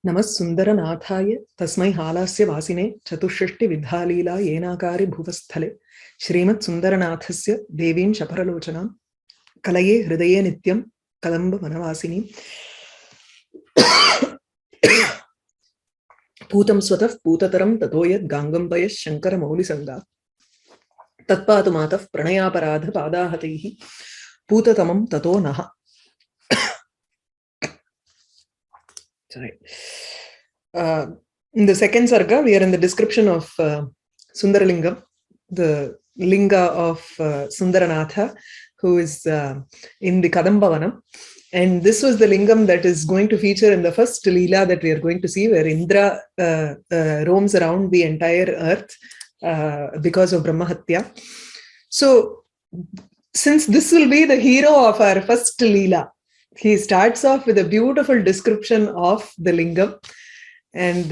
नमः सुन्दरनाथाय तस्मै हालास्य वासिने चतुष्षष्टि विद्यालीला येनाकारि भुवस्थले श्रीमत्सुन्दरनाथस्य देवीं शपरलोचनां कलये हृदये नित्यं कदम्ब वनवासिनी पूतं स्वतः पूततरं ततो यद् गाङ्गं पयः शङ्करमौलिसङ्गा तत्पातु मातः प्रणयापराध पादाहतैः पूततमं ततो नः. In the second Sarga, we are in the description of Sundaralingam, the linga of Sundaranatha, who is in the Kadambavanam. And this was the lingam that is going to feature in the first Leela that we are going to see, where Indra roams around the entire earth because of Brahmahatya. So, since this will be the hero of our first Leela, he starts off with a beautiful description of the lingam. And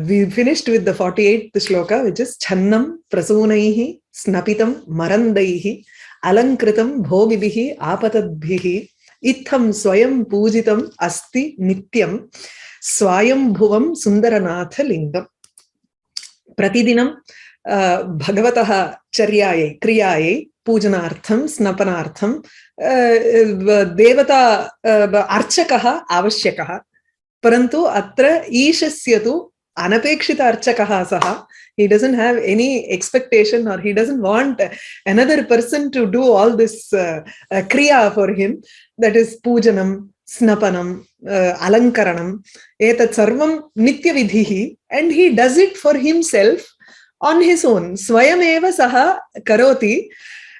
we finished with the 48th shloka, which is Channam prasunaihi snapitam marandaihi alankritam bhogibihi apatadbhihi itham swayam pujitam asti nityam swayam bhuvam sundaranatha lingam. Pratidinam bhagavataha charyayai kriyayai पूजनार्थं स्नपनार्थं देवता अर्चकः आवश्यकः, परन्तु अत्र ईशस्य तु अनपेक्षित अर्चकः सः. He doesn't have any expectation, or he doesn't want another person to do all this kriya for him. That is pujanam, snapanam, alankaranam, etat sarvam nitya vidhihi, and he does it for himself on his own. Swayameva saha karoti.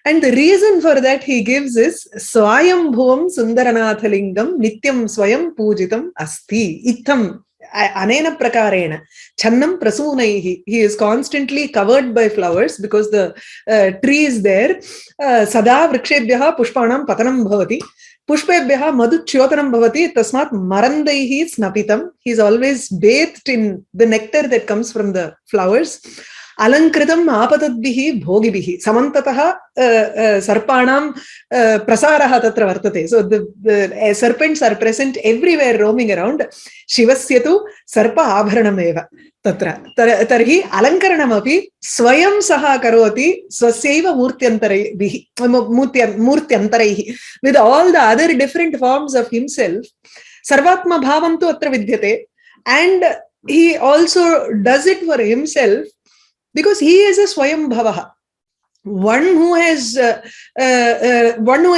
And the reason for that he gives is Swayam Bhuvam Sundaranatha Lingam Nityam Swayam Pujitam Asti. Itham Anena Prakarena Channam Prasunaihi. He is constantly covered by flowers because the tree is there. Sada Vrikshebhyaha Pushpanam Patanam Bhavati. Pushpebhyaha Madhu Chyotanam Bhavati. Tasmat Marandaihi Snapitam. He is always bathed in the nectar that comes from the flowers. Alankritam apatadbihi bhogibihi. Samantataha sarpanam prasaraha tatra vartate. So the serpents are present everywhere roaming around. Shivasyatu sarpa abharanameva tatra. Tarhi alankaranamapi swayam saha karoti swasyaiva murtyantaraihi. With all the other different forms of himself, sarvatma bhavam tu atra vidyate. And he also does it for himself, because he is a Swayam Bhavaha, one who has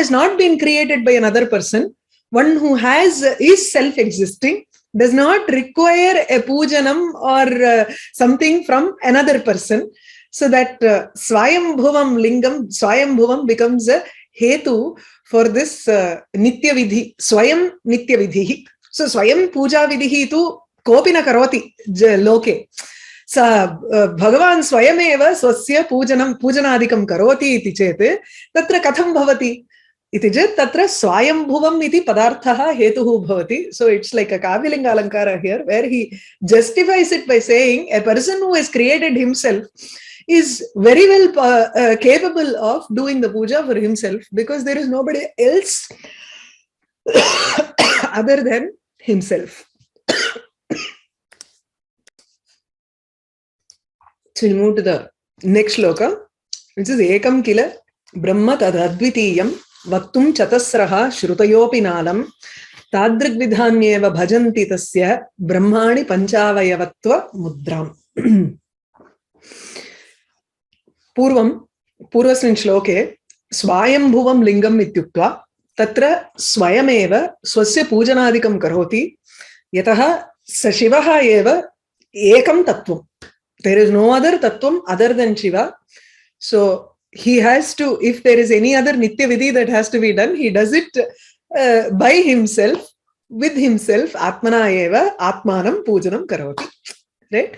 not been created by another person, one who is self-existing, does not require a pujanam or something from another person. So that Swayam Bhuvam Lingam, Swayam Bhuvam becomes a hetu for this Nitya Vidhi, Swayam Nitya Vidhi. So Swayam Puja Vidhi tu kopina karoti loke. Sa Bhagavan Swayameva Swasya Pujanadikam Karoti iti chete tatra katham bhavati iti chet tatra Swayam Bhuvam iti padarthaha hetuhu bhavati. So it's like a Kavilinga Alankara here, where he justifies it by saying a person who has created himself is very well capable of doing the puja for himself, because there is nobody else other than himself. So we'll move to the next shloka, which is Ekam Kila Brahma Tadadvitiyam Vaktum Chatasraha Shrutayopi Nalam Tadrik Vidhanyeva Bhajanti Tasya Brahmani Panchavayavatva Mudram. Purvasmin shloke Swayam Bhuvam Lingam Ityuktva Tatra Swayameva Swasya Pujanadikam Karoti Yataha Sashivaha Eva Ekam Tattvam. There is no other tattvam other than Shiva. So he has to, if there is any other Nitya Vidhi that has to be done, he does it by himself, with himself. Atmana eva Atmanam Pujanam Karoti. Right?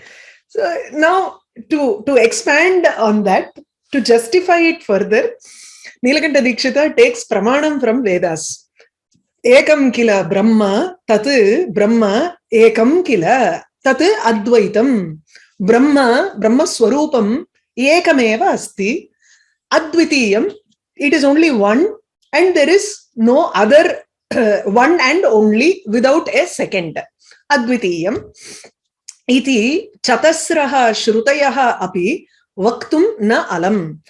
So now to expand on that, to justify it further, Nilakanta Dikshita takes pramanam from Vedas. Ekam kila Brahma, tat Brahma, ekam kila, tat Advaitam. Brahma Swarupam Ekameva Asti Advitiyam. It is only one, and there is no other one and only without a second. advitiyam iti chatasraha shrutayaha api vaktum na alam.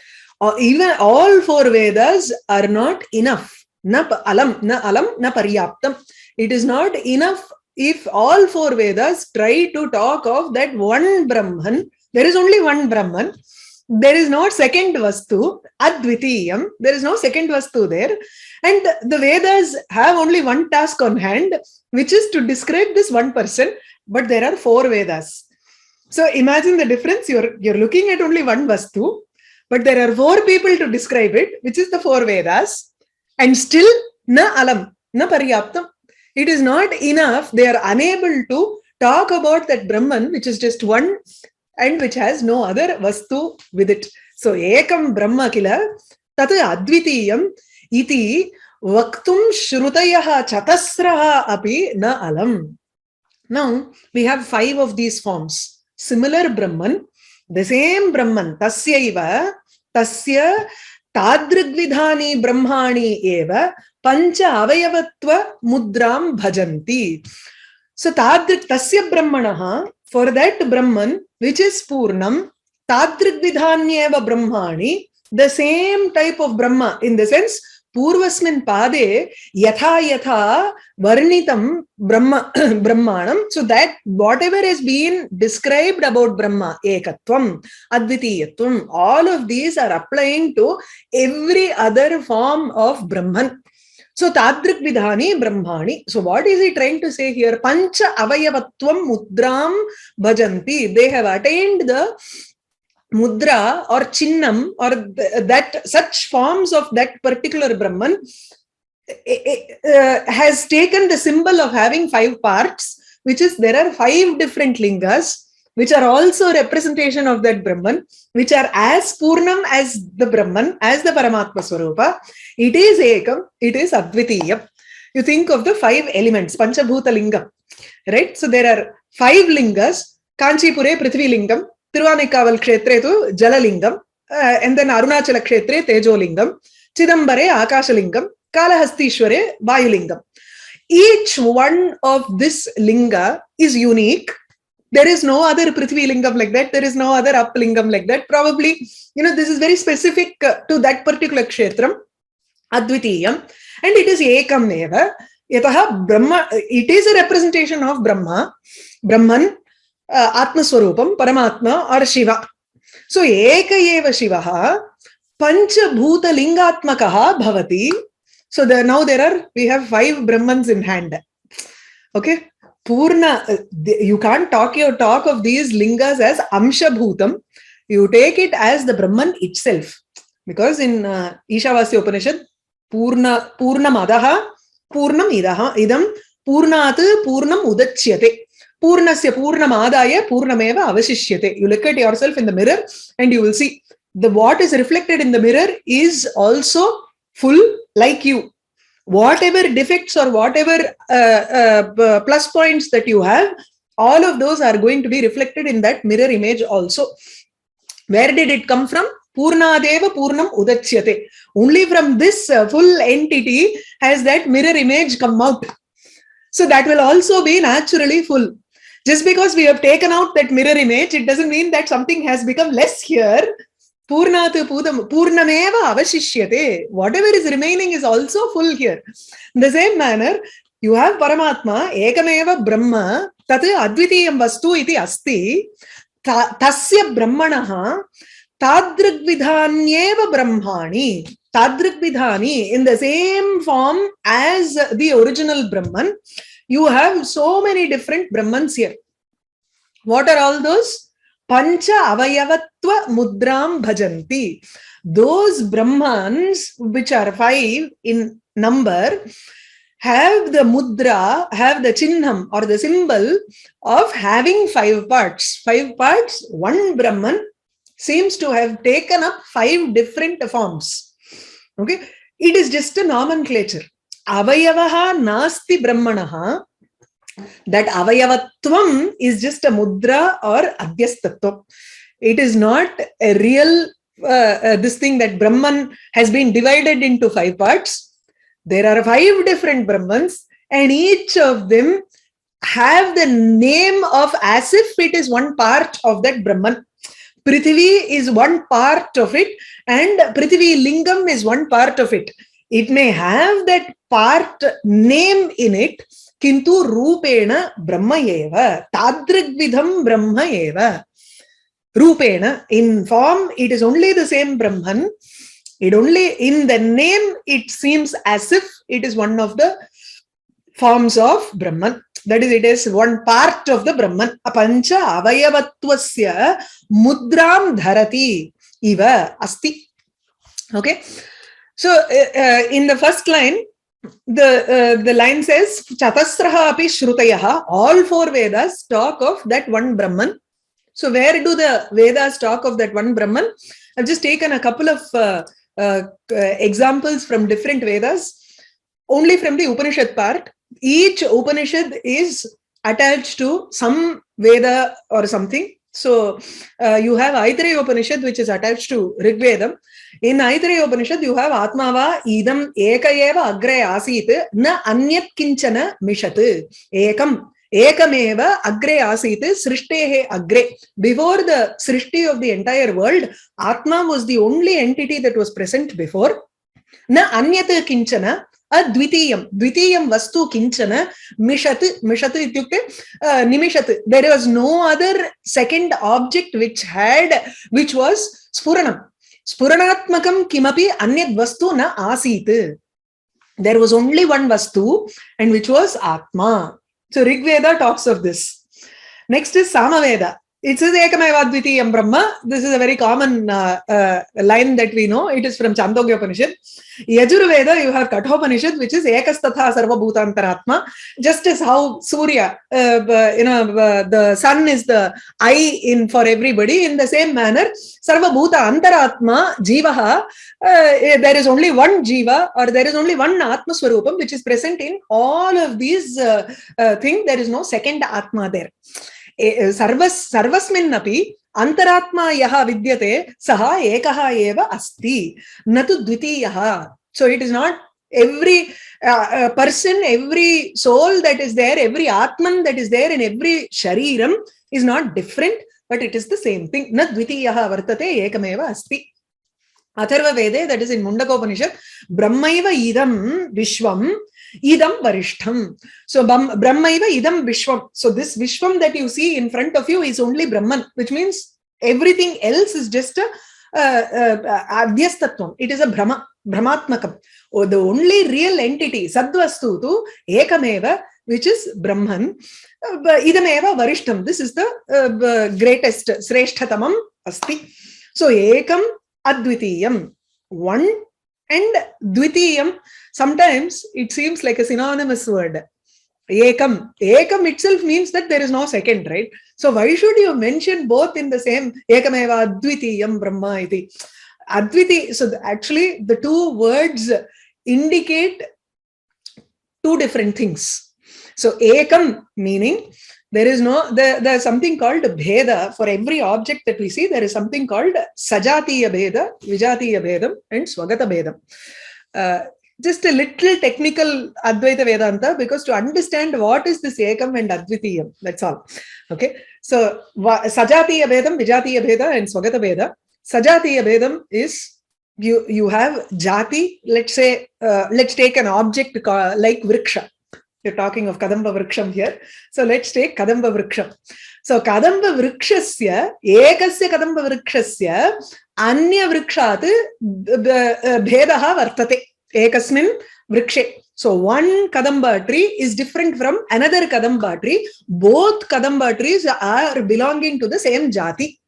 Even all four Vedas are not enough. Na alam, na paryaptam. It is not enough if all four Vedas try to talk of that one Brahman. There is only one Brahman. There is no second vastu, advitiyam. There is no second vastu there. And the Vedas have only one task on hand, which is to describe this one person. But there are four Vedas. So imagine the difference. You're looking at only one vastu, but there are four people to describe it, which is the four Vedas. And still, na alam, na paryaptam. It is not enough. They are unable to talk about that Brahman, which is just one and which has no other vastu with it. So, ekam Brahma kila, tat advitiyam iti vaktum shrutayaha chatasraha api na alam. Now, we have 5 of these forms. Similar Brahman, the same Brahman, tasyaiva, tasya tadrigvidhani brahmani eva pancha avayavatva mudram bhajanti. So, tasya brahmanaha, for that Brahman, which is Purnam, tadrigvidhanyeva brahmani, the same type of Brahma, in the sense, Purvasmin pade yatha yatha varnitam brahmanam, so that whatever has been described about Brahma, ekatvam, advitiyatvam, all of these are applying to every other form of Brahman. So tadrik vidhani brahmani. So what is he trying to say here? Pancha avayavatvam mudram bhajanti. They have attained the mudra or chinnam or that such forms of that particular Brahman has taken the symbol of having 5 parts, which is there are 5 different lingas, which are also representation of that Brahman, which are as Purnam as the Brahman, as the Paramatma Swarupa. It is Ekam, it is Advitiyam. You think of the 5 elements, Panchabhuta Lingam, right? So there are 5 lingas, Kanchipure Prithvi Lingam, Tiruvanekkaval Kshetre to Jala Lingam, and then Arunachala Kshetre Tejo Lingam, Chidambare Akasha Lingam, Kalahastishware Vayu Lingam. Each one of this linga is unique. There is no other Prithvi Lingam like that. There is no other Up Lingam like that. Probably, this is very specific to that particular Kshetram, Advitiyam, and it is Ekam Neva. Yataha Brahma, it is a representation of Brahma, Brahman, Atma Swarupam, Paramatma, or Shiva. So, Eka Eva Shivaha, Pancha Bhuta Lingatmakaha Bhavati. So, we have 5 Brahmans in hand. Okay. Purna, you can't talk of these lingas as Amsha Bhutam. You take it as the Brahman itself. Because in Ishavasya Upanishad, Purnam Adaha, Purnam Idam, Purnat Purnam Udachyate. Purnasya Purnam Adaya, Purnameva Avashishyate. You look at yourself in the mirror and you will see what is reflected in the mirror is also full like you. Whatever defects or whatever plus points that you have, all of those are going to be reflected in that mirror image also. Where did it come from? Purnadeva Purnam Udachyate. Only from this full entity has that mirror image come out. So that will also be naturally full. Just because we have taken out that mirror image, it doesn't mean that something has become less here. Purnameva avashishyate. Whatever is remaining is also full here. In the same manner, you have Paramatma, Ekameva Brahma, Tat Advitiyam Vastu iti asti, Tasya Brahmanaha, Tadrigvidhanyeva Brahmani. Tadrigvidhani, in the same form as the original Brahman, you have so many different Brahmans here. What are all those? Pancha avayavatva mudram bhajanti. Those Brahmans, which are 5 in number, have the mudra, have the chinnam or the symbol of having 5 parts. 5 parts, one Brahman seems to have taken up 5 different forms. Okay, it is just a nomenclature. Avayavaha nasti brahmanaha. That avayavatvam is just a mudra or adhyastatvam. It is not a real this thing that Brahman has been divided into 5 parts. There are 5 different Brahmans, and each of them have the name of as if it is one part of that Brahman. Prithvi is one part of it, and Prithvi Lingam is one part of it. It may have that part name in it, kintu rupena Brahma eva, tadrigvidham Brahma eva. Rupena, in form, it is only the same Brahman. It only, in the name, it seems as if it is one of the forms of Brahman. That is, it is one part of the Brahman. Apancha avayavattvasya mudram dharati iva asti. Okay. So, in the first line, the line says, Chatasraha api shrutayaha, all four Vedas talk of that one Brahman. So, where do the Vedas talk of that one Brahman? I've just taken a couple of examples from different Vedas, only from the Upanishad part. Each Upanishad is attached to some Veda or something. So, you have Aitareya Upanishad, which is attached to Rig Vedam. In Aitareya Upanishad, you have Atmava idam ekayeva agre asit na anyat kinchana mishat. Ekameva agre asit srishtehe agre. Before the srishti of the entire world, Atma was the only entity that was present before. Na anyat kinchana advitiyam. Dvitiyam vastu kinchana mishat. Mishat ityukte nimishat. There was no other second object which was spuranam. Spuranatmakam kimapi anyad vastu na asit. There was only one vastu, and which was Atma. So Rig Veda talks of this. Next is Samaveda. It says Ekameva Advitiyam Brahma. This is a very common line that we know. It is from Chandogya Upanishad. Yajurveda, you have Kathopanishad, which is Ekastatha Sarva Bhutantaratma. Just as how Surya, the sun is the eye for everybody, in the same manner, Sarva Bhuta Antaratma, Jivaha, there is only one Jiva, or there is only one Atma Swarupam, which is present in all of these things. There is no second Atma there. Sarvasmin api antaratma yaha vidyate saha ekaha eva asti natu dvitiyaha. So it is not every person, every soul that is there, every atman that is there in every shariram is not different, but it is the same thing. Na dvitiyaha vartate ekameva asti. Atharva Vede, that is in Mundakopanishad, Brahmaiva idam vishwam idam varishtham. So Brahmaiva idam vishwam. So this vishwam that you see in front of you is only Brahman, which means everything else is just a adhyastatvam. It is a brahmatmakam. Oh, the only real entity, sadvastu tu ekameva, which is Brahman. Idameva varishtham. This is the greatest, sreshtatamam asti. So ekam advitiyam, one, and dvitiyam, sometimes it seems like a synonymous word. Ekam. Ekam itself means that there is no second, right? So why should you mention both in the same ekameva advitiyam brahma iti? Adviti. So actually the two words indicate two different things. So ekam meaning there is there's something called bheda. For every object that we see, there is something called sajatiya bheda, vijatiya bhedam, and swagata bhedam. Just a little technical Advaita Vedanta, because to understand what is this ekam and advitiyam, that's all. Okay. So sajatiya bhedam, vijatiya bheda, and swagata bheda. Sajatiya bhedam is you have jati. Let's say let's take an object like vriksha. You're talking of Kadamba Vriksham here. So let's take Kadamba Vriksham. So Kadamba Vrikshasya, Ekasya Kadamba Vrikshasya, Anya Vrikshat Bhedaha Vartate. Ekasmin Vrikshe. So one Kadamba tree is different from another Kadamba tree. Both Kadamba trees are belonging to the same jati.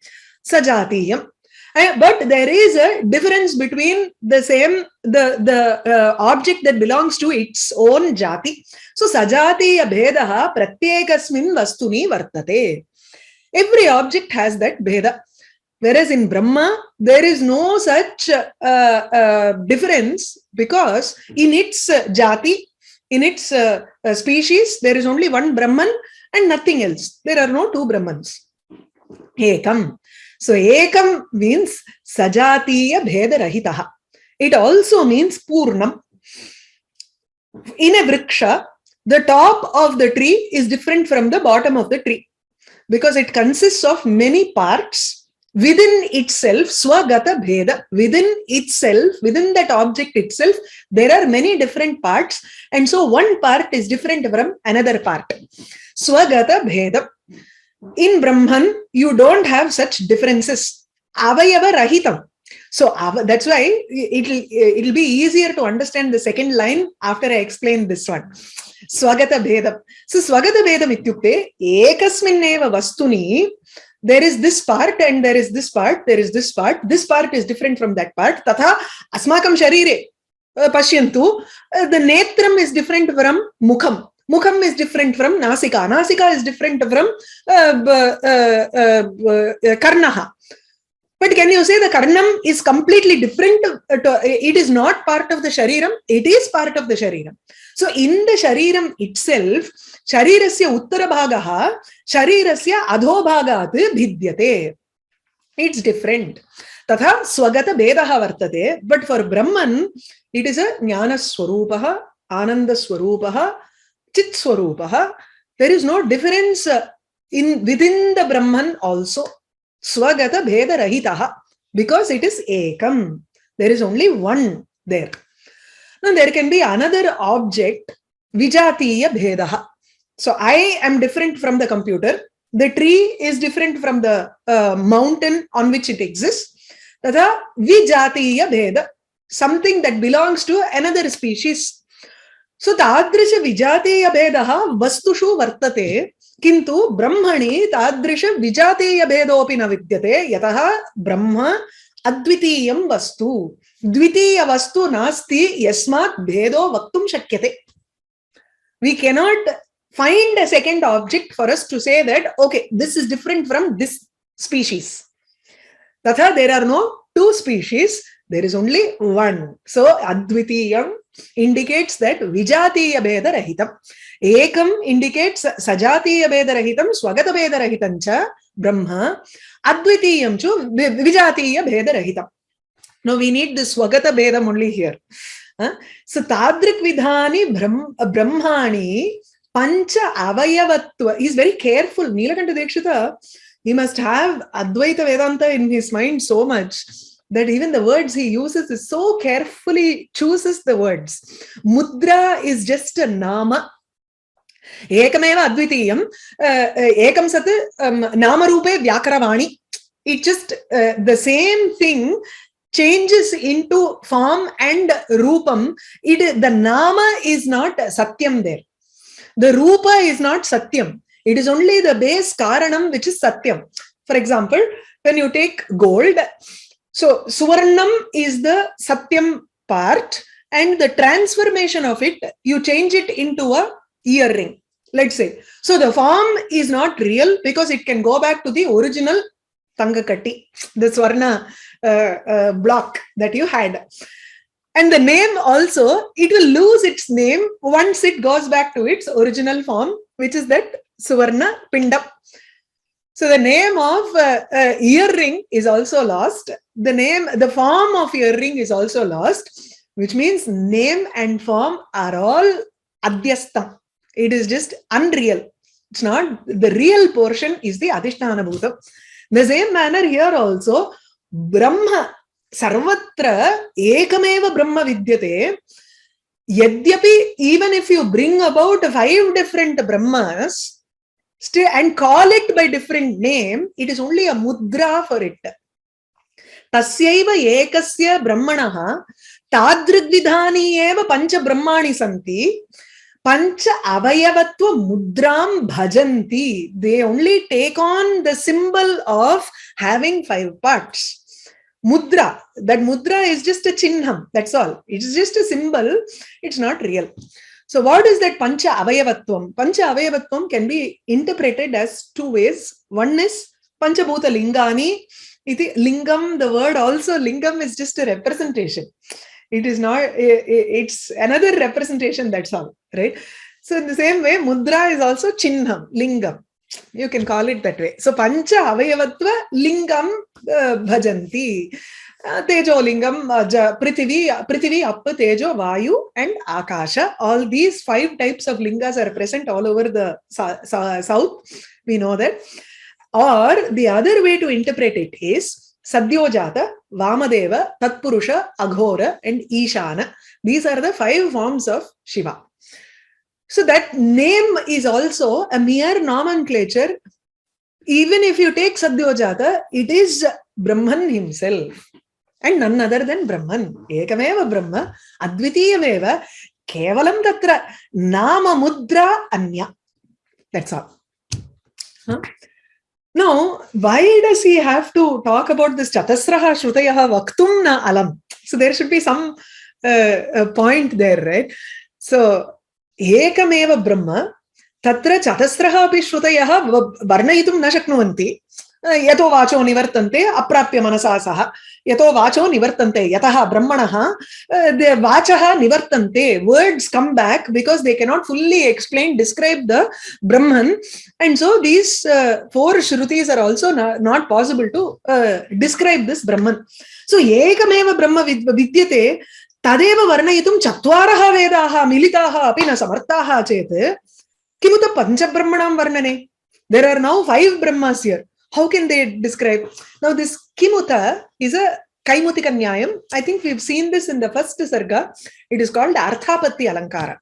Sajatiyam. But there is a difference between the object that belongs to its own jati. So sajatiya bhedaha pratyekasmin vastuni vartate. Every object has that bheda. Whereas in Brahma, there is no such difference, because in its jati, in its species, there is only one Brahman and nothing else. There are no two Brahmans. Ekam. So ekam means sajatiya bheda rahitaha. It also means purnam. In a vriksha, The top of the tree is different from the bottom of the tree because it consists of many parts within itself. Swagata bheda, within itself, within that object itself, there are many different parts, and so one part is different from another part. Swagata bheda. In Brahman, you don't have such differences. Avayava rahitam. So that's why it'll be easier to understand the second line after I explain this one. Swagata bhedam. So swagata bhedam ityukte ekasminneva vastuni, there is this part and there is this part, there is this part. This part is different from that part. Tatha asmakam sharire pashyantu, the netram is different from mukham. Mukham is different from nasika. Nasika is different from karnaha. But can you say the karnam is completely different? It is not part of the shariram. It is part of the shariram. So in the shariram itself, sharirasya uttara bhagaha, sharirasya adho bhagat bhidyate. It's different. Tatha swagata bedaha vartate. But for Brahman, it is a jnana swarupaha, ananda swarupaha, chit swarupaha. There is no difference within the Brahman also. Swagata bheda rahitaha, because it is ekam. There is only one there. Now there can be another object, vijatiya bhedaha. So I am different from the computer. The tree is different from the mountain on which it exists. Tata vijatiya bheda, something that belongs to another species. So tadrisha vijatiya bhedaha vastushu vartate. Kintu brahmani tadrisha vijateya bhedopi na vidyate yataha brahma advitiyam vastu. Dvitiya vastu nasti yasmat bhedo vaktum shakyate. We cannot find a second object for us to say that, okay, this is different from this species. Tatha, there are no two species, there is only one. So advitiyam indicates that vijatiya bheda rahitam. Ekam indicates sajatiya bheda rahitam, swagata bheda rahitam cha brahma. Advitiyam chu vijatiya bheda rahitam. Now we need the swagata bhedam only here. So tadrik vidhani brahmani pancha avayavatva. He is very careful. Nilakanta Dekshita, he must have Advaita Vedanta in his mind so much that even the words he uses is so carefully chooses the words. Mudra is just a nama. Ekameva advitiyam. Ekam sat nama rupe vyakaravani. It just the same thing changes into form and rupam. The nama is not satyam there. The rupa is not satyam. It is only the base karanam which is satyam. For example, when you take gold, so suvarnam is the satyam part, and the transformation of it, you change it into a earring, let's say. So the form is not real because it can go back to the original tangakatti, the swarna block that you had. And the name also, it will lose its name once it goes back to its original form, which is that suvarna pindam. So the name of earring is also lost. The form of earring is also lost, which means name and form are all adhyastam. It is just unreal. It's not, the real portion is the adhisthana bhutam. The same manner here also, Brahma, sarvatra ekameva Brahma vidyate. Yadyapi, even if you bring about 5 different Brahmas, and call it by different name, it is only a mudra for it. Tasyaiva ekasya brahmanaha tadridvidhani eva pancha brahmani santi pancha avayavatva mudram bhajanti. They only take on the symbol of having 5 parts. Mudra, that mudra is just a chinnam, that's all. It is just a symbol, it's not real. So what is that pancha avayavatvam? Pancha avayavatvam can be interpreted as 2 ways. One is pancha bhuta lingani. Iti lingam, the word also, lingam is just a representation. It is not, it's another representation, that's all, right? So in the same way, mudra is also chinnam, lingam. You can call it that way. So pancha avayavatva lingam bhajanti. Tejo lingam, Prithvi, up, Tejo, Vayu, and Akasha. All these 5 types of lingas are present all over the south. We know that. Or the other way to interpret it is Sadyojata, Vamadeva, Tatpurusha, Aghora, and Ishana. These are the 5 forms of Shiva. So that name is also a mere nomenclature. Even if you take Sadyojata, it is Brahman himself. And none other than Brahman. Ekameva Brahma, Advitiyameva, Kevalam Tatra, Nama Mudra Anya. That's all. Huh? Now, why does he have to talk about this Chatasraha Shrutayaha Vaktum na Alam? So there should be some point there, right? So, Ekameva Brahma, Tatra Chatasraha api Shrutayaha Varnayitum na shaknuvanti. Yato vacho nivartante aprapya manasa saha. Yato vacho nivartante. Yataha brahmanaha. The vachaha nivartante. Words come back because they cannot fully explain, describe the Brahman. And so these 4 Shrutis are also not possible to describe this Brahman. So ekameva Brahma vidyate tadeva varnayitum chatvaraha vedaha militaha api na samartaha chete kimuta pancha brahmanam varnane. There are now 5 Brahmas here. How can they describe? Now this Kimuta is a Kaimutika Nyayam. I think we've seen this in the first Sarga. It is called Arthapatti Alankara.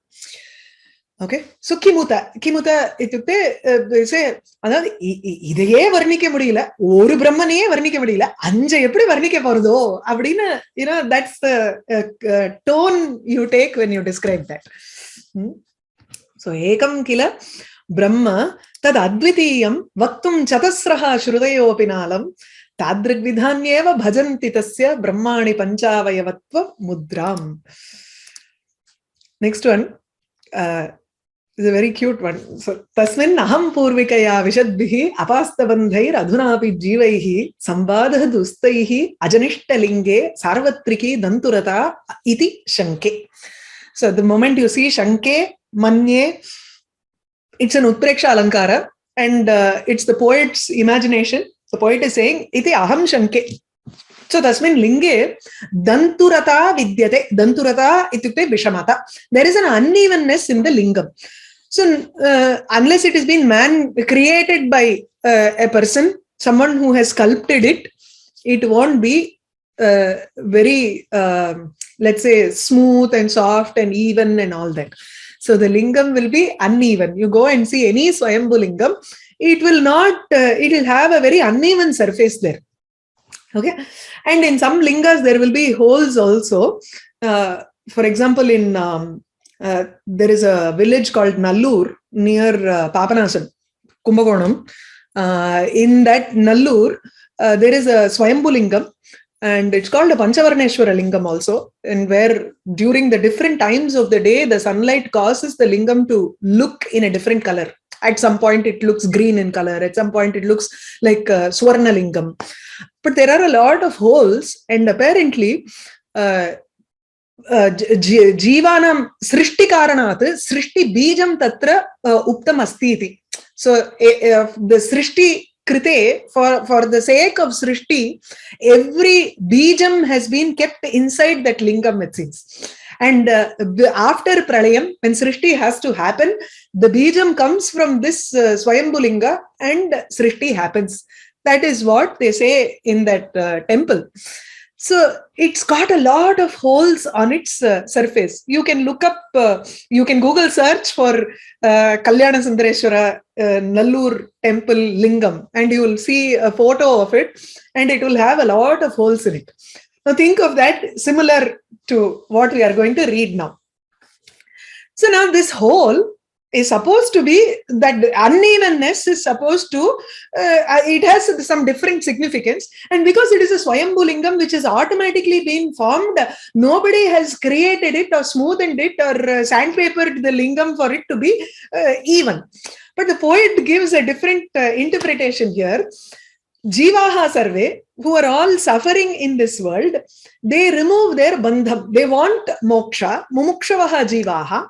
Okay. So Kimuta ityukte say, idaye varnike mudiyala, oru brahmane varnike mudiyala, anja eppadi varnike porudho appadina, that's the tone you take when you describe that. So ekam kila Brahma tad advitiyam vaktum chatasraha shrudayopinalam tadrigvidhanyeva bhajanti tasya brahmani panchavayavatva mudram. Next one is a very cute one. So tasmin aham purvikaya vishadbhihi apastabandhair adhunapi jivaihi samvadah dustaihi ajanishtalinge sarvatriki danturata iti shanke. So the moment you see shanke, manye, it's an Utpreksha Alankara, and it's the poet's imagination. The poet is saying, iti aham shanke. So tasmin linge danturata vidyate. Danturata ityukte vishamata. There is an unevenness in the lingam. So unless it has been created by a person, someone who has sculpted it, it won't be very, let's say, smooth and soft and even and all that. So the lingam will be uneven. You go and see any Swayambhu lingam, it will not, it will have a very uneven surface there. Okay. And in some lingas, there will be holes also. For example, in there is a village called Nallur near Papanasan, Kumbakonam. In that Nallur, there is a Swayambhu lingam. And it's called a Panchavarneshwara lingam also, and where during the different times of the day, the sunlight causes the lingam to look in a different color. At some point, it looks green in color. At some point, it looks like Swarna lingam. But there are a lot of holes, and apparently, Jivanam Srishti Karanat, Srishti Bijam Tatra Uptam Astiti. So the Srishti Krite, for the sake of Srishti, every bijam has been kept inside that lingam, it seems. And after Pralayam, when Srishti has to happen, the bijam comes from this Swayambhu linga and Srishti happens. That is what they say in that temple. So it's got a lot of holes on its surface. You can look up, you can Google search for Kalyana Sundareshwara Nallur temple lingam, and you will see a photo of it, and it will have a lot of holes in it. Now think of that similar to what we are going to read now. So now this hole is supposed to be, that unevenness is supposed to, it has some different significance. And because it is a Swayambhu lingam which has automatically been formed, nobody has created it or smoothened it or sandpapered the lingam for it to be even. But the poet gives a different interpretation here. Jivaha sarve, who are all suffering in this world, they remove their bandham. They want moksha, mumukshavaha jivaha.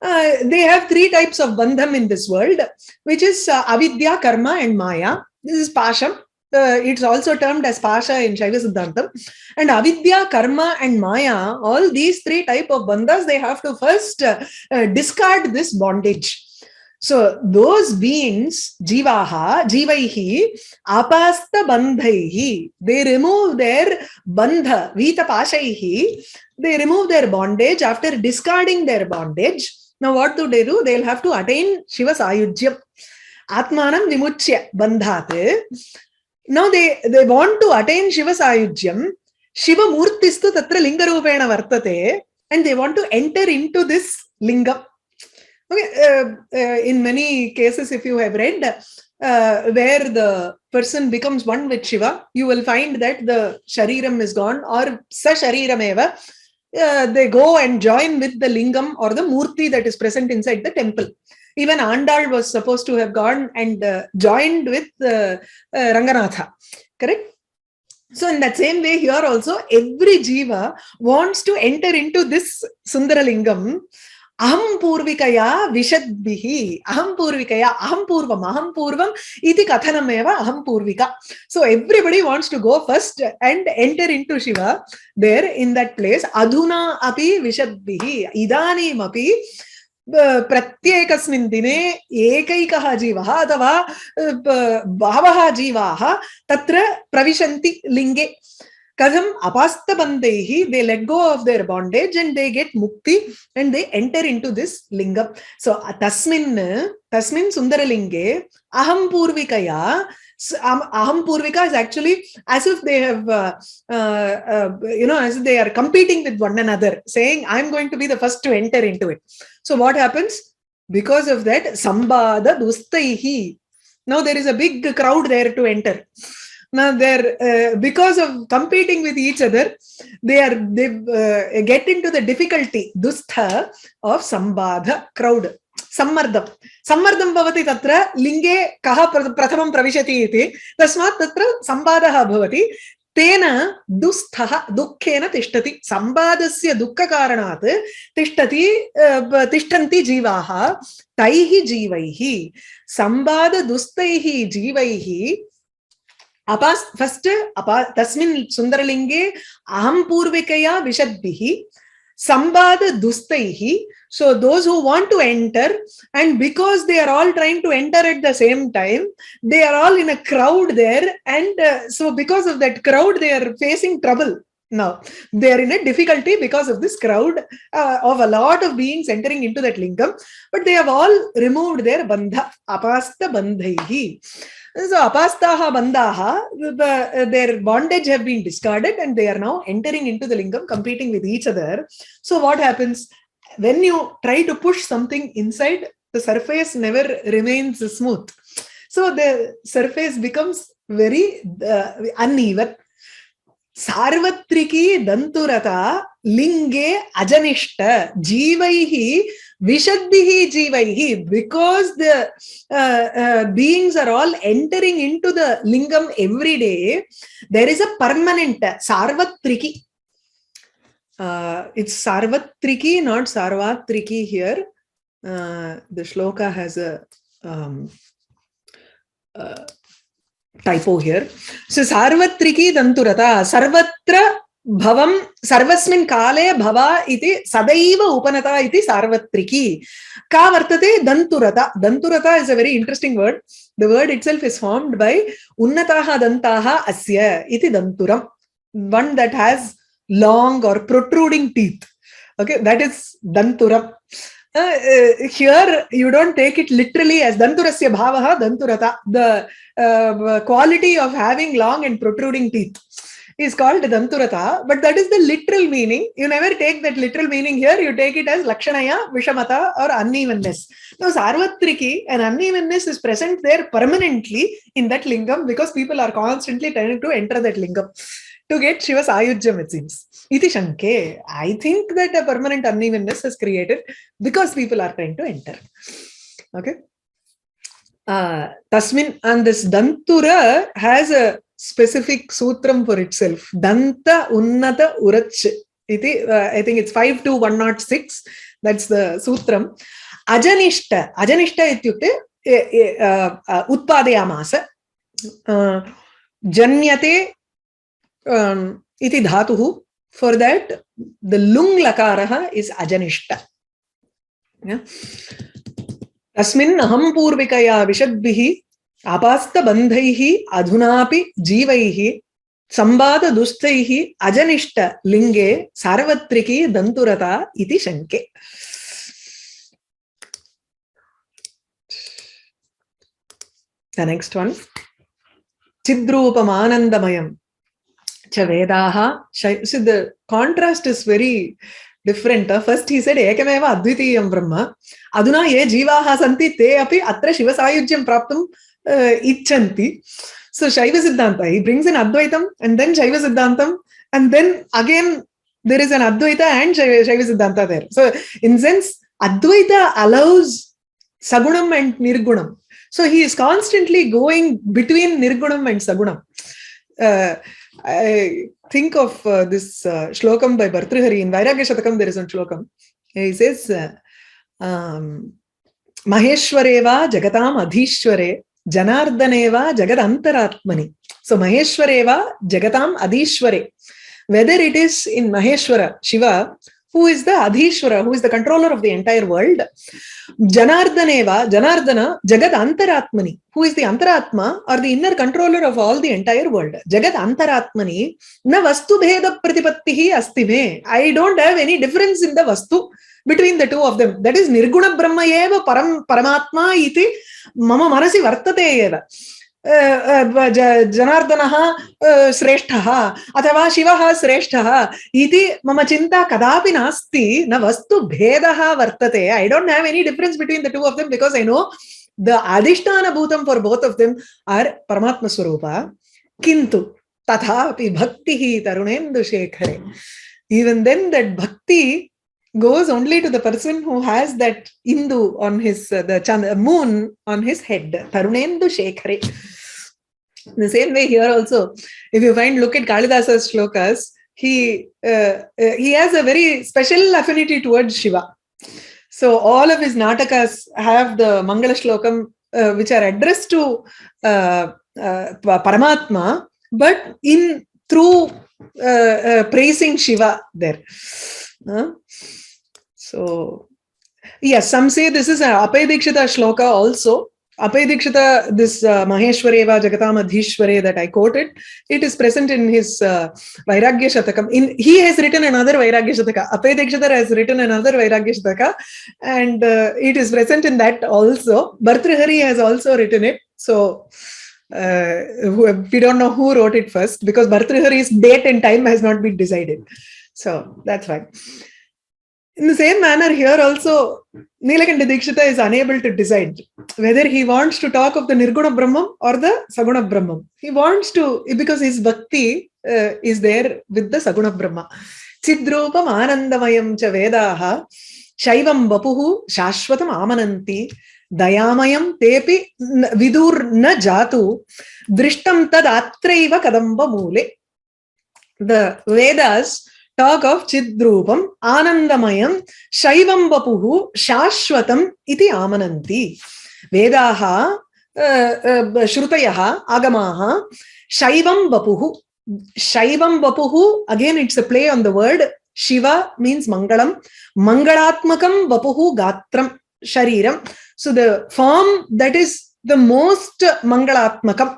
They have 3 types of bandham in this world, which is avidya, karma, and maya. This is pasham. It's also termed as Pasha in Shaiva Siddhantam. And Avidya, Karma, and Maya, all these three type of bandhas, they have to first discard this bondage. So those beings, jivaihi, apasta bandhaihi, they remove their bandha, vita pashaihi, they remove their bondage after discarding their bondage. Now what do? They'll have to attain Shiva Sayujyam. Atmanam vimuchya bandhat. Now they want to attain Shiva Sayujyam. Shiva Murtistu tatra linga rupena vartate, and they want to enter into this lingam. Okay, in many cases, if you have read where the person becomes one with Shiva, you will find that the shariram is gone, or sa shariram eva. They go and join with the lingam or the murti that is present inside the temple. Even Andal was supposed to have gone and joined with Ranganatha. Correct? So in that same way, here also, every jiva wants to enter into this Sundara Lingam. Aham purvikaya vishadbihi. Aham purvikaya, aham purvam iti kathanameva aham purvika. So everybody wants to go first and enter into Shiva there in that place. Adhuna api vishadbihi. Idanim api प्रत्येकस्मिन् दिने एकैकः जीवः अथवा बहवः जीवाः तत्र प्रविशन्ति लिङ्गे. कथम्? अपास्तबन्धैः, they let go of their bondage and they get mukti and they enter into this lingam. So tasmin sundaralinge aham purvikaya. Aham purvika is actually as if they have as if they are competing with one another, saying I'm going to be the first to enter into it. So what happens? Because of that, sambada dustaihi. Now there is a big crowd there to enter. Now they're because of competing with each other, they get into the difficulty dustha of sambadha, crowd. Sammardam bhavati tatra linge kaha prathamam pravishati iti tasmat tatra sambadaha bhavati tena dusthaha dukkhena tishtati sambadasya dukkha karanat tishtanti jivaha taihi jivaihi sambada dustaihi jivaihi. First, tasmin sundaralinge aham purvikaya vishadbihi sambada dustaihi. So those who want to enter, and because they are all trying to enter at the same time, they are all in a crowd there, and so because of that crowd, they are facing trouble. Now they are in a difficulty because of this crowd of a lot of beings entering into that lingam, but they have all removed their bandha, apasta bandhaihi. So apastaha bandhaha, their bondage have been discarded and they are now entering into the lingam, competing with each other. So what happens? When you try to push something inside, the surface never remains smooth. So the surface becomes very uneven. Sarvatriki danturata linge ajanishta jivaihi vishaddihi jivaihi. Because the beings are all entering into the lingam every day, there is a permanent sarvatriki. It's sarvatriki, not sarvatriki here. The shloka has a typo here. So sarvatriki danturata sarvatra bhavam sarvasmin kale bhava iti sadaiva upanata iti sarvatriki. Ka vartate danturata. Danturata is a very interesting word. The word itself is formed by unnataha dantaha asya iti danturam. One that has long or protruding teeth. Okay, that is danturam. Here you don't take it literally as danturasya bhavaha danturata. The quality of having long and protruding teeth is called danturata, but that is the literal meaning. You never take that literal meaning here. You take it as lakshanaya, vishamata, or unevenness. Now sarvatriki, an unevenness is present there permanently in that lingam because people are constantly trying to enter that lingam to get Shiva Sayujyam, it seems. Iti shanke. I think that a permanent unevenness is created because people are trying to enter. Okay. Tasmin, and this dantura has a specific sutram for itself. Danta unnata urach. Iti, I think it's 52106. That's the sutram. Ajanishta. Ajanishta ityukte utpadayamasa. Janyate iti dhatuhu. For that, the lung lakaraha is ajanishta. Yeah. Asmin aham purvikaya vishadbihi apasta bandhaihi adhunapi jivaihi sambada dustaihi ajanishta linge sarvatriki danturata iti shanke. The next one. Chidrupam anandamayam cha vedaha. So the contrast is very different. First he said ekameva advitiyam brahma. Aduna ye jivaha santi te api atra shiva sayujyam praptum icchanti. So Shaiva Siddhanta, he brings in Advaitam and then Shaiva Siddhantam, and then again there is an Advaita and Shaiva Siddhanta there. So in sense, Advaita allows Sagunam and Nirgunam. So he is constantly going between Nirgunam and Sagunam. I think of this Shlokam by Bhartrihari. In Vairagya Shatakam there is one Shlokam. He says, Maheshwareva Jagatam Adhishware Janardaneva Jagad Antaratmani. So Maheshwareva Jagatam Adhishware. Whether it is in Maheshwara, Shiva, who is the Adhishwara, who is the controller of the entire world, Janardaneva, Janardana, Jagad Antaratmani, who is the Antaratma or the inner controller of all the entire world. Jagad Antaratmani, na vastu bheda pratipattihi asti me. I don't have any difference in the vastu between the two of them. That is Nirguna Brahma eva Paramatma iti mama manasi vartate eva. Janardanaha sreshtaha athava shivaha sreshtaha iti mama chinta kadapi nasti na vastu bhedaha vartate. I don't have any difference between the two of them because I know the adhishtana bhutam for both of them are Paramatma Swarupa. Kintu tathapi bhaktihi tarunendu shekhare. Even then that bhakti goes only to the person who has that Indu on his, the moon on his head. Tarunendu shekhare. The same way here also, if you look at Kalidasa's shlokas, he has a very special affinity towards Shiva. So all of his natakas have the Mangala Shlokam, which are addressed to Paramatma, but through praising Shiva there. So, yes, some say this is an Apay Dikshita shloka also. Apay Dikshita, this Maheshwareva Jagatam Adhishware that I quoted, it is present in his Vairagya Shatakam. He has written another Vairagya Shataka. Apay Dikshita has written another Vairagya Shataka, and it is present in that also. Bhartrihari has also written it. So, we don't know who wrote it first because Bhartrihari's date and time has not been decided. So, that's fine. In the same manner, here also, Nilakanta Dikshita is unable to decide whether he wants to talk of the Nirguna Brahman or the Saguna Brahman. He wants to, because his bhakti is there with the Saguna Brahma. Chidrupam anandamayam cha vedaha shaivam vapuhu shashvatam amananti dayamayam tepi vidur na jatu drishtam tad atraiva kadamba mule. The Vedas talk of Chidrupam, Anandamayam, Shaivam Vapuhu, Shashvatam iti amananti. Vedaha, Shrutayaha, Agamaha, Shaivam Vapuhu. Shaivam Vapuhu, again it's a play on the word. Shiva means Mangalam. Mangalatmakam Vapuhu Gatram, Shariram. So the form that is the most Mangalatmakam.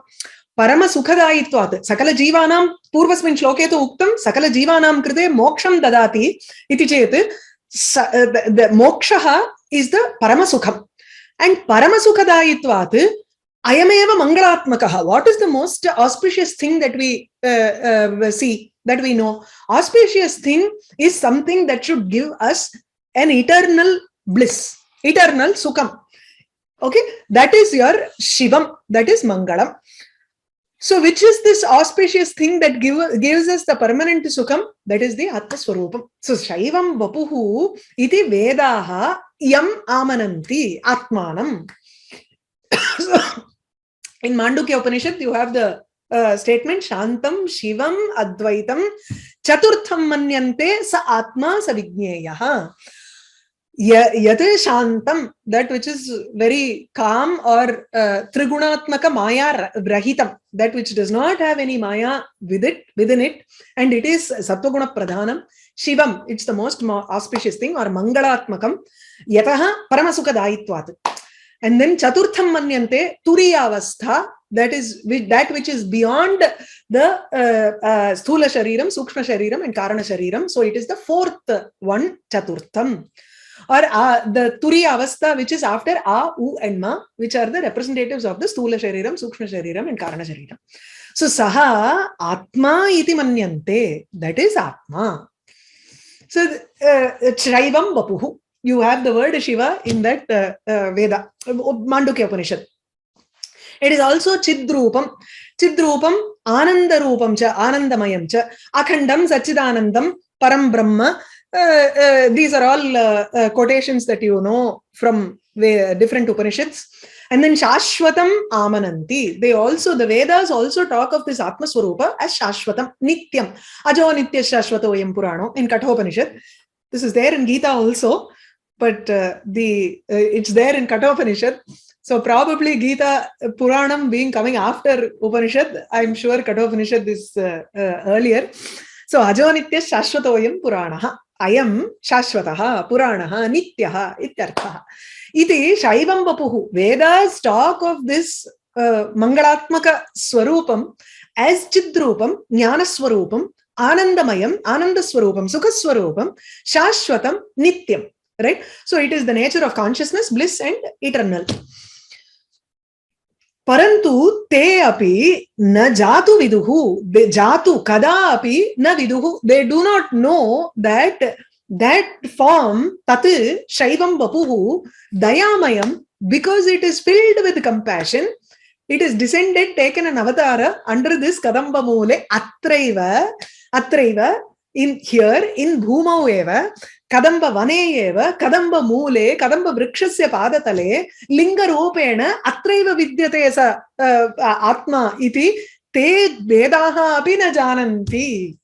Parama sukhadayitvat. Sakala jivanam purvasmin shloke tu uktam sakala jivanam krite moksham dadati iti chet. The mokshaha is the parama sukham. And parama sukhadayitvat ayameva mangalatmakaha. What is the most auspicious thing that we see, that we know? Auspicious thing is something that should give us an eternal bliss, eternal sukham. Okay, that is your Shivam, that is Mangalam. So, which is this auspicious thing that gives us the permanent sukham? That is the Atma Swarupam. So, Shaivam Vapuhu iti Vedaha yam amananti atmanam. So, in Mandukya Upanishad, you have the statement Shantam Shivam Advaitam Chaturtham Manyante Sa Atma Sa Vigneyaha. Yat shantam, that which is very calm, or trigunatmaka maya rahitam, that which does not have any maya within it, and it is sattva-guna pradhanam. Shivam, it's the most auspicious thing, or mangalatmakam, yataha paramasukha daitvat. And then chaturtham manyante turiyavastha, that is that which is beyond the sthula shariram, sukshma shariram, and karana shariram. So it is the fourth one, chaturtham. Or the turiya avastha, which is after a, u, and ma, which are the representatives of the sthula shariram, sukshma shariram, and karana shariram. So saha atma iti manyante, that is atma. So Shaivam Vapuhu, you have the word Shiva in that Veda, Mandukya Upanishad. It is also Chidrupam. Chidrupam, Anandarupam cha, Anandamayam cha, Akhandam, Sachidanandam, Param Brahma. These are all quotations that you know from different Upanishads. And then Shashwatam Amananti. They also, the Vedas also talk of this Atma Swarupa as Shashwatam, Nityam. Ajo Nitya Shashwato Yam Purano in Kathopanishad. This is there in Gita also, but it's there in Kathopanishad. So probably Gita Puranam being coming after Upanishad, I'm sure Kathopanishad is earlier. So Ajo Nitya Shashwato Yam Puranaha. Ayam Shashwataha Puranaha Nityaha Ityarthaha. Iti Shaivam Vapuhu. Vedas talk of this Mangalatmaka Swarupam as Chidrupam, Jnana Swarupam, Anandamayam, Ananda Swarupam, Sukha Swarupam, Shashwatam, Nityam. Right? So it is the nature of consciousness, bliss, and eternal. Parantu te api na jatu viduhu. They jatu kada api na viduhu. They do not know that form, tat shaivam vapuhu, dayamayam, because it is filled with compassion. It is descended, taken an avatara under this kadamba mule, atraiva, in here, in bhumau eva, kadamba vane eva, kadamba mule, kadamba vrikshasya padatale, linga rupena, atraiva vidyate sa atma iti, te vedaha api na jananti.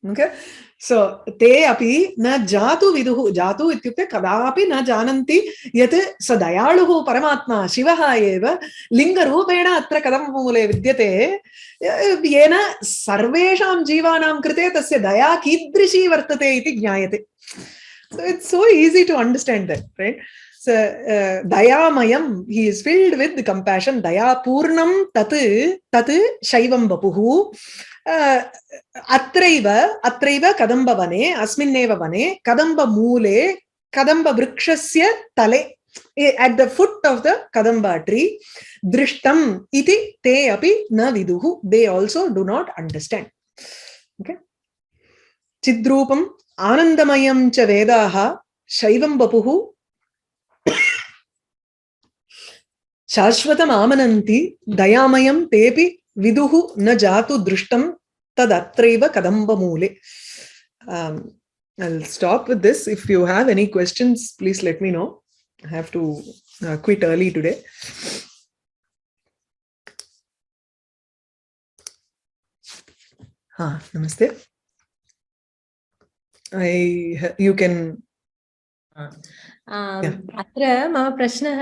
Okay? So, te api na jatu viduhu, jatu ityukte kadapi na jananti, yat sadayaluhu paramatma shivaha eva, linga rupena atra kadamba mule vidyate, yena sarvesham jivanam krite tasya daya kidrishi vartate iti jnayate. So it's so easy to understand that, right? So dayamayam, he is filled with compassion. Daya purnam tat shaivam vapuhu. Atraiva kadamba vane, asminneva vane, kadamba mule, kadamba vrikshasya tale. At the foot of the kadamba tree, drishtam iti te api na viduhu. They also do not understand. Okay. Chidrupam Anandamayam cha vedaha shaivam vapuhu shashvatam amananti dayamayam tepi viduhu na jatu drishtam tadatraiva kadamba mule. I'll stop with this. If you have any questions, please let me know. I have to quit early today. Namaste. You can. अत्र मम प्रश्नः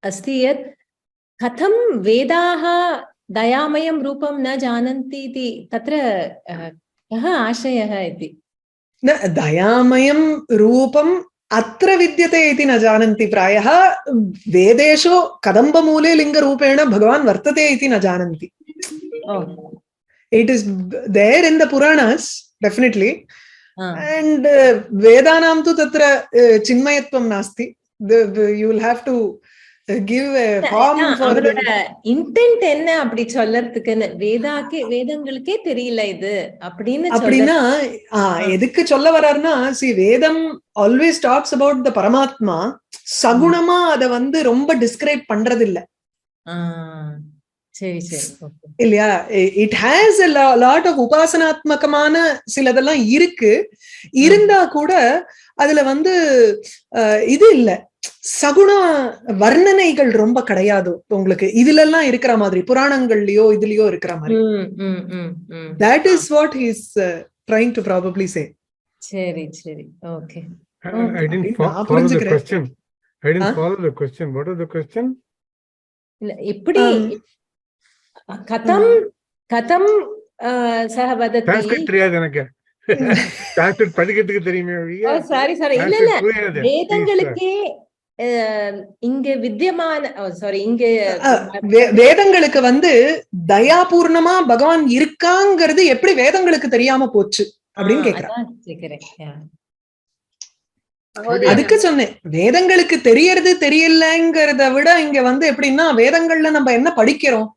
अस्ति यत् कथं वेदाः दयामयं रूपं न जानन्ति इति तत्र कः आशयः इति? न दयामयं रूपं अत्र विद्यते इति न जानन्ति. प्रायः वेदेषु कदम्बमूले लिङ्गरूपेण भगवान् वर्तते इति न जानन्ति. It is there in the Puranas, definitely. And Vedanam tu tatra chinmayatvam nasti. You will have to give a form for the intent enna அப்படி சொல்லறதுக்கு வேதங்களுக்கே தெரியல இது அப்படினா எதுக்கு சொல்ல வரார்னா, see வேதம் always talks about the Paramatma. சகுணமா அத வந்து ரொம்ப டிஸ்கிரைப் பண்றது இல்ல. சரி சரி இல்லையா? It has a lot of உபாசனாத்மகமான சிலதெல்லாம் இருக்கு. இருந்தா கூட அதுல வந்து இது இல்ல, சகுண வர்ணனைகள் ரொம்ப கிடையாது உங்களுக்கு. இதுல எல்லாம் இருக்கிற மாதிரி புராணங்கள்லயோ இதுலயோ இருக்கிற மாதிரி. That is what he is trying to probably say. சரி சரி, ஓகே. I didn't நான் follow the புரிஞ்சுக்கிறேன். question. I didn't follow the question. What was the question? இல்ல, எப்படி கதம் கதம் சஹ வததி. Sanskrit தெரியாது எனக்கு. Sanskrit படிக்கிறதுக்கு தெரியுமே ஒழிய சாரி இல்ல Sanskrit புரியாது. வேதங்களுக்கே இங்க வித்தியமான சாரி இங்க வேதங்களுக்கு வந்து தயாபூர்ணமா பகவான் இருக்காங்கிறது எப்படி வேதங்களுக்கு தெரியாம போச்சு அப்படின்னு கேக்குறேன். அதுக்கு சொன்னேன், வேதங்களுக்கு தெரியறது தெரியலங்கிறத விட இங்க வந்து எப்படின்னா வேதங்கள்ல நம்ம என்ன படிக்கிறோம்,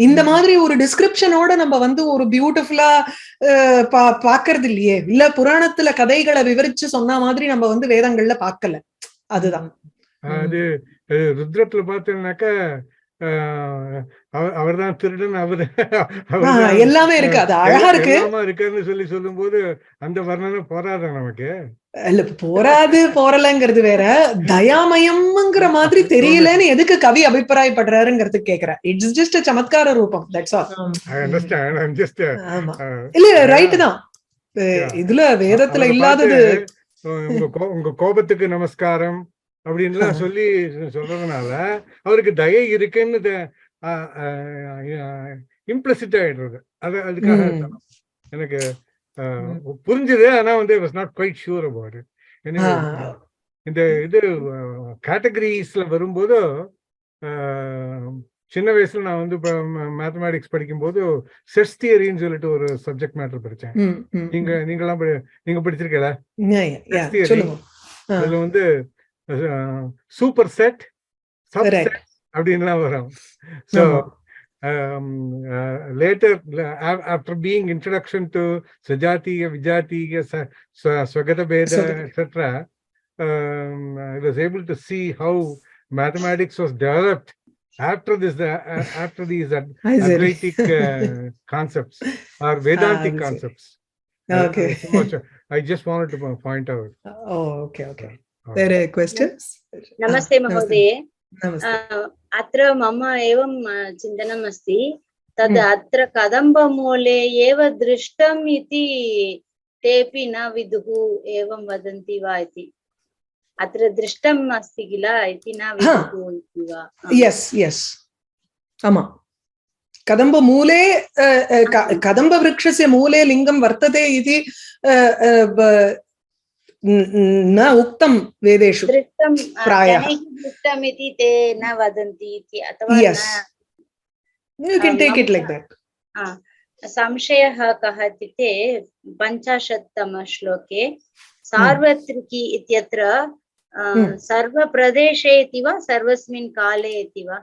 இந்த மாதிரி ஒரு டிஸ்கிரிப்ஷனோட நம்ம வந்து ஒரு பியூட்டிஃபுல்லா பாக்குறது இல்லையே, இல்ல புராணத்துல கதைகளை விவரிச்சு சொன்ன மாதிரி நம்ம வந்து வேதங்கள்ல பாக்கல. அதுதான் அது ருத்ரத்துல பார்த்தோம்னாக்க அவர்தான் திருடன், அவரு எல்லாமே இருக்கு, அது அழகா இருக்கு, எல்லாமா இருக்குன்னு சொல்லி சொல்லும் போது அந்த வர்ணனை போராத நமக்கு. இல்ல போராது போறலங்கிறது வேற, தயாமயம்ங்கிற மாதிரி தெரியலன்னு எதுக்கு கவி அபிப்பிராயப்படுறாருங்கிறது கேக்குறேன். இட்ஸ் ஜஸ்ட் சமத்கார ரூபம், that's all. I understand. I'm just இல்ல ரைட் தான், இதுல வேதத்துல இல்லாதது. உங்க கோபத்துக்கு நமஸ்காரம் அப்படின்லாம் சொல்லி சொல்றதுனால அவருக்கு தயை இருக்குன்னு இம்ப்ளிசிட் ஆயிடுறது. அதுக்காக எனக்கு புரிஞ்சது. ஆனா வந்து was not quite sure about it. இந்த இது கேட்டகரிஸ்ல வரும்போது சின்ன வயசுல நான் வந்து மேத்தமேட்டிக்ஸ் படிக்கும்போது செட்ஸ் தியரின்னு சொல்லிட்டு ஒரு சப்ஜெக்ட் மேட்டர் படிச்சேன். நீங்க படிச்சிருக்கீங்களா? Sets theory. அதுல வந்து சூப்பர் செட், சப்செட் அப்படின்லாம் வரும். So later after being introduction to sajatiya vijatiya swagata beda etc, I was able to see how mathematics was developed after these Advaitic concepts or Vedantic concepts. Okay. I just wanted to point out. Oh, okay. There are questions? Namaste Mahodaya. अत्र मम एवं चिन्तनम् अस्ति, तद् अत्र कदम्बमूले एव दृष्टम् इति तेपि न विदुः एवं वदन्ति वा इति. अत्र दृष्टम् अस्ति किल इति न विदुः इति वा? Yes. आमा, कदम्बमूले कदम्बवृक्षस्य मूले लिङ्गं वर्तते इति न उक्तं वेदेषु प्रायः. दृष्टम् इति ते न वदन्ति इति, अथवा yes, you can take it like that. संशयः कः इत्युक्ते 50तम श्लोके सार्वत्रिकी इत्यत्र सर्वप्रदेशे इति वा सर्वस्मिन् काले इति वा?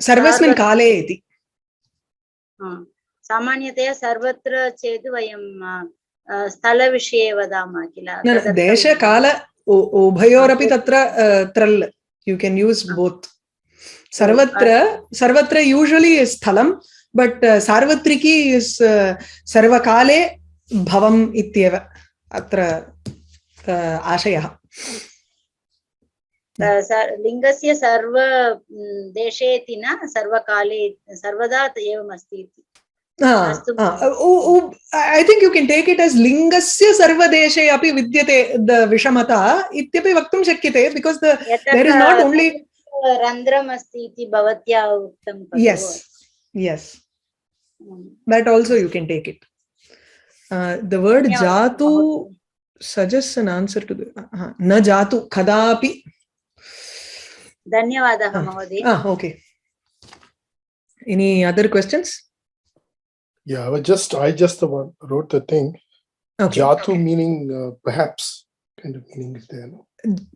सर्वस्मिन् काले इति. सामान्यतया सर्वत्र चेत् वयं स्थलविषये वदामः किल. देशकाल उभयोरपि तत्र त्रल्, you can use both. सर्वत्र usually is स्थलं, but सार्वत्रिकी is सर्वकाले भवम् इत्येव अत्र आशयः. लिङ्गस्य सर्वदेशे इति न सर्वकाले, सर्वदा एवम् अस्ति इति. I think you can take it as lingasya sarvadeshe api vidyate the vishamata ityapi vaktum shakyate, because there is not only randram asti iti bhavatya uktam. Yes, that also you can take it. The word jatu suggests an answer to the na jatu kadapi. Dhanyavadah Mahodaya. Okay, any other questions? Yeah, I just wrote the thing. Okay. Jatu meaning perhaps kind of meaning is there. No?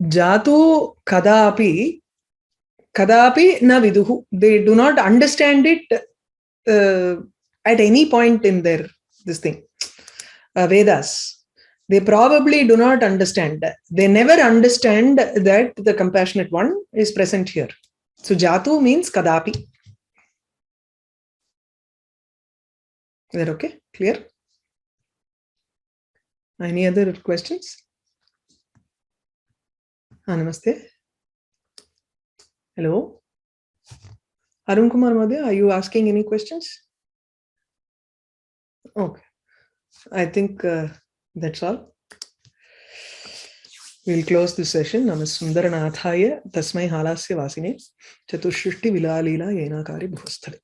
Jatu kadapi na viduhu. They do not understand it at any point in their Vedas. They probably do not understand. They never understand that the compassionate one is present here. So jatu means kadapi. Is that okay? Clear? Any other questions? Namaste. Hello. Arun Kumar Madhya, are you asking any questions? Okay. I think that's all. We'll close this session. Namas Sundaranathaya Tasmai Halasya Vasine Chatushrushti Vilalila Yenakari Bhusthale.